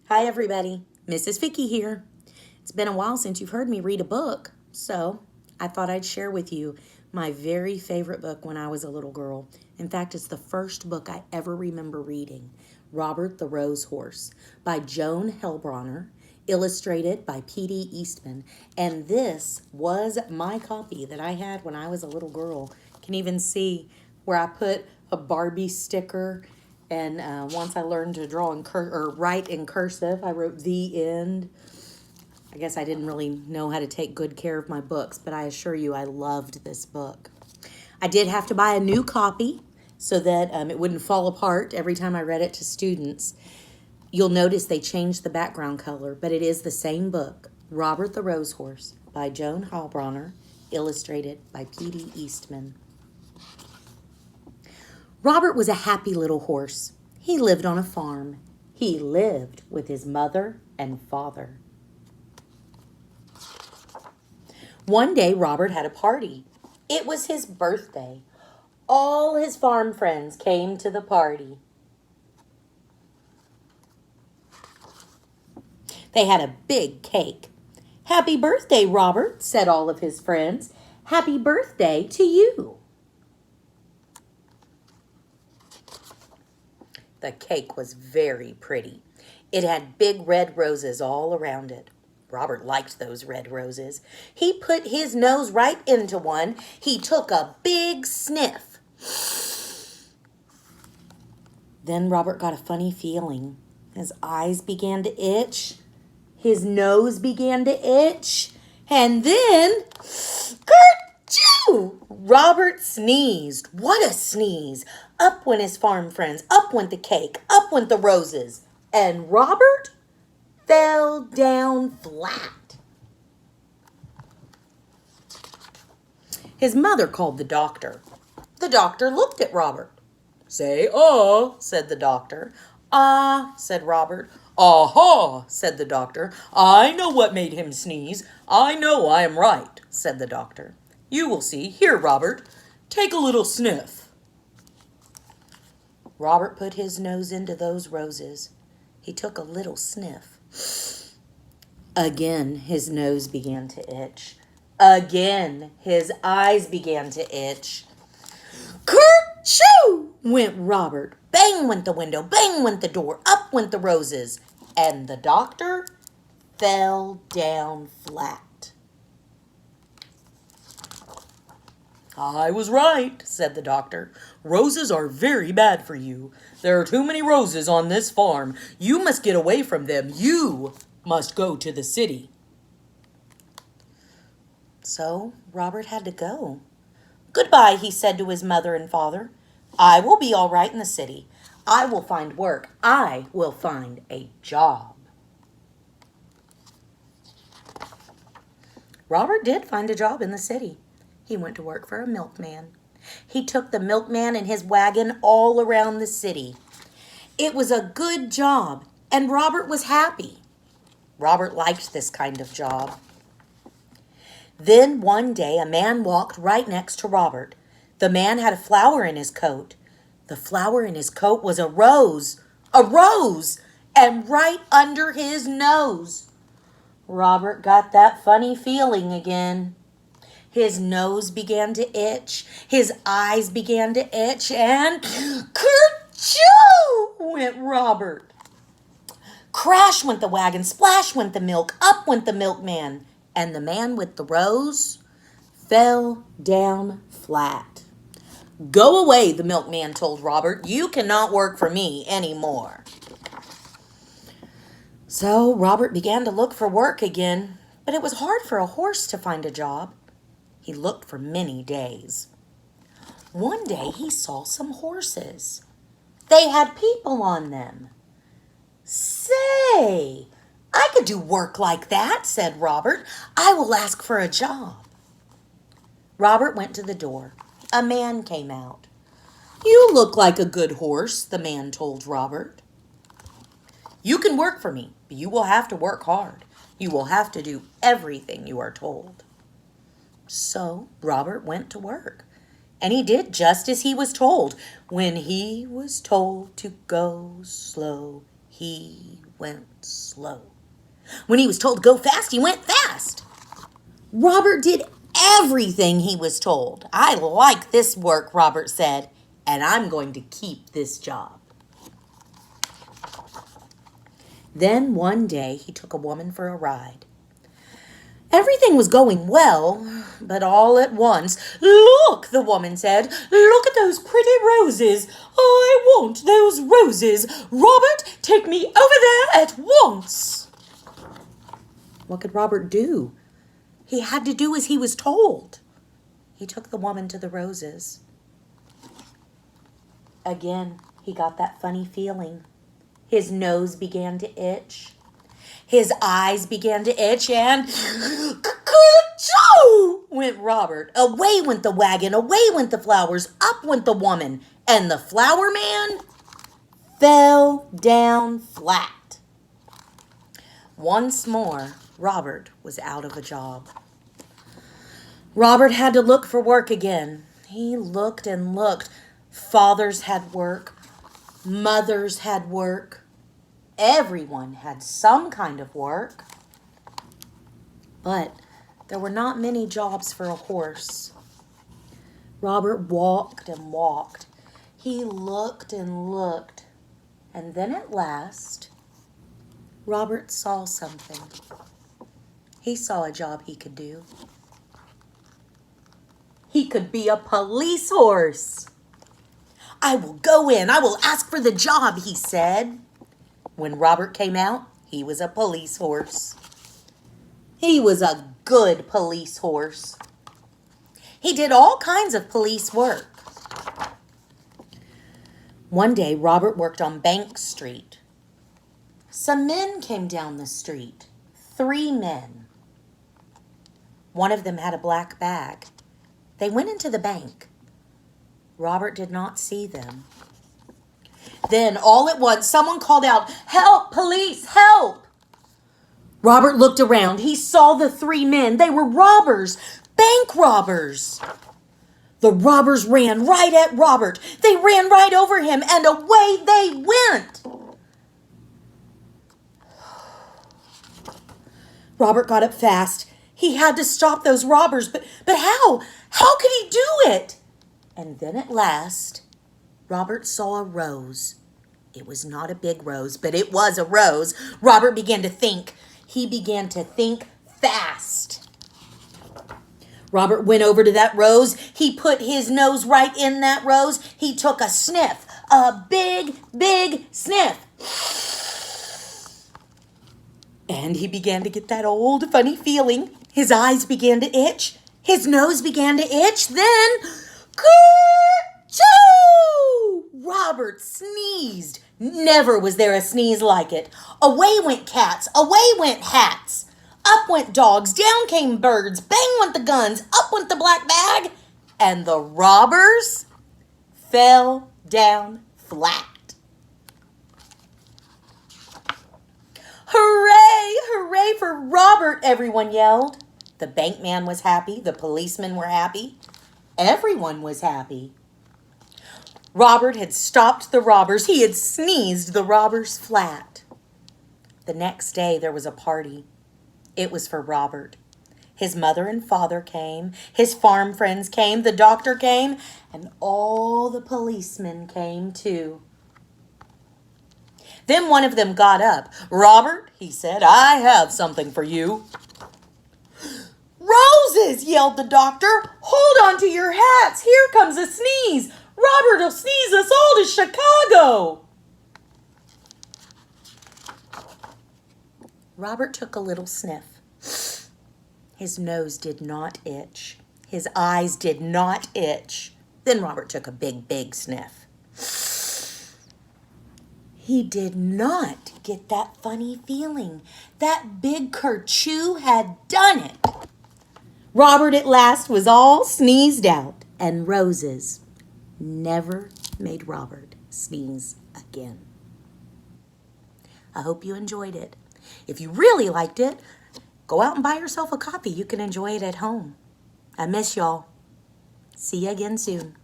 Hi everybody, Mrs. Ficke here. It's been a while since you've heard me read a book, so I thought I'd share with you my very favorite book when I was a little girl. In fact, it's the first book I ever remember reading, Robert the Rose Horse by Joan Hellbronner, illustrated by P.D. Eastman. And this was my copy that I had when I was a little girl. You can even see where I put a Barbie sticker. And once I learned to draw or write in cursive, I wrote the end. I guess I didn't really know how to take good care of my books, but I assure you I loved this book. I did have to buy a new copy so that it wouldn't fall apart every time I read it to students. You'll notice they changed the background color, but it is the same book, Robert the Rose Horse by Joan Hellbronner, illustrated by P.D. Eastman. Robert was a happy little horse. He lived on a farm. He lived with his mother and father. One day, Robert had a party. It was his birthday. All his farm friends came to the party. They had a big cake. "Happy birthday, Robert," said all of his friends. "Happy birthday to you." The cake was very pretty. It had big red roses all around it. Robert liked those red roses. He put his nose right into one. He took a big sniff. Then Robert got a funny feeling. His eyes began to itch. His nose began to itch. And then, kerchoo! Robert sneezed. What a sneeze! Up went his farm friends. Up went the cake. Up went the roses. And Robert fell down flat. His mother called the doctor. The doctor looked at Robert. "Say, ah," said the doctor. "Ah," said Robert. "Aha," said the doctor. "I know what made him sneeze. I know I am right," said the doctor. "You will see. Here, Robert, take a little sniff." Robert put his nose into those roses. He took a little sniff. Again, his nose began to itch. Again, his eyes began to itch. Kerchoo! Went Robert. Bang went the window. Bang went the door. Up went the roses. And the doctor fell down flat. "I was right," said the doctor. "Roses are very bad for you. There are too many roses on this farm. You must get away from them. You must go to the city." So Robert had to go. "Goodbye," he said to his mother and father. "I will be all right in the city. I will find work. I will find a job." Robert did find a job in the city. He went to work for a milkman. He took the milkman and his wagon all around the city. It was a good job, and Robert was happy. Robert liked this kind of job. Then one day a man walked right next to Robert. The man had a flower in his coat. The flower in his coat was a rose. A rose! And right under his nose. Robert got that funny feeling again. His nose began to itch. His eyes began to itch. And kerchoo! Went Robert. Crash went the wagon. Splash went the milk. Up went the milkman. And the man with the rose fell down flat. "Go away," the milkman told Robert. "You cannot work for me anymore." So Robert began to look for work again, but it was hard for a horse to find a job. He looked for many days. One day he saw some horses. They had people on them. "Say, I could do work like that," said Robert. "I will ask for a job." Robert went to the door. A man came out. "You look like a good horse," the man told Robert. "You can work for me, but you will have to work hard. You will have to do everything you are told." So Robert went to work, and he did just as he was told. When he was told to go slow, he went slow. When he was told to go fast, he went fast. Robert did everything he was told. I like this work, Robert said, and I'm going to keep this job. Then one day he took a woman for a ride. Everything was going well, but all at once, "Look," the woman said, "look at those pretty roses. I want those roses. Robert, take me over there at once." What could Robert do? He had to do as he was told. He took the woman to the roses. Again, he got that funny feeling. His nose began to itch. His eyes began to itch, and ka-choo went Robert. Away went the wagon, away went the flowers, up went the woman, and the flower man fell down flat. Once more, Robert was out of a job. Robert had to look for work again. He looked and looked. Fathers had work. Mothers had work. Everyone had some kind of work. But there were not many jobs for a horse. Robert walked and walked. He looked and looked. And then at last, Robert saw something. He saw a job he could do. He could be a police horse. "I will go in. I will ask for the job," he said. When Robert came out, he was a police horse. He was a good police horse. He did all kinds of police work. One day, Robert worked on Bank Street. Some men came down the street. 3 men. One of them had a black bag. They went into the bank. Robert did not see them. Then, all at once, someone called out, "Help, police, help!" Robert looked around. He saw the 3 men. They were robbers, bank robbers. The robbers ran right at Robert. They ran right over him, and away they went. Robert got up fast. He had to stop those robbers, but how? How could he do it? And then at last, Robert saw a rose. It was not a big rose, but it was a rose. Robert began to think. He began to think fast. Robert went over to that rose. He put his nose right in that rose. He took a sniff, a big, big sniff. And he began to get that old funny feeling. His eyes began to itch. His nose began to itch. Then, ka-choo! Robert sneezed. Never was there a sneeze like it. Away went cats. Away went hats. Up went dogs. Down came birds. Bang went the guns. Up went the black bag. And the robbers fell down flat. "Hooray! Hooray for Robert!" everyone yelled. The bankman was happy. The policemen were happy. Everyone was happy. Robert had stopped the robbers. He had sneezed the robbers flat. The next day there was a party. It was for Robert. His mother and father came. His farm friends came. The doctor came. And all the policemen came too. Then one of them got up. "Robert," he said, "I have something for you." "Roses!" yelled the doctor. "Hold on to your hats. Here comes a sneeze. Robert will sneeze us all to Chicago." Robert took a little sniff. His nose did not itch. His eyes did not itch. Then Robert took a big, big sniff. He did not get that funny feeling. That big kerchoo had done it. Robert at last was all sneezed out, and roses never made Robert sneeze again. I hope you enjoyed it. If you really liked it, go out and buy yourself a copy. You can enjoy it at home. I miss y'all. See you again soon.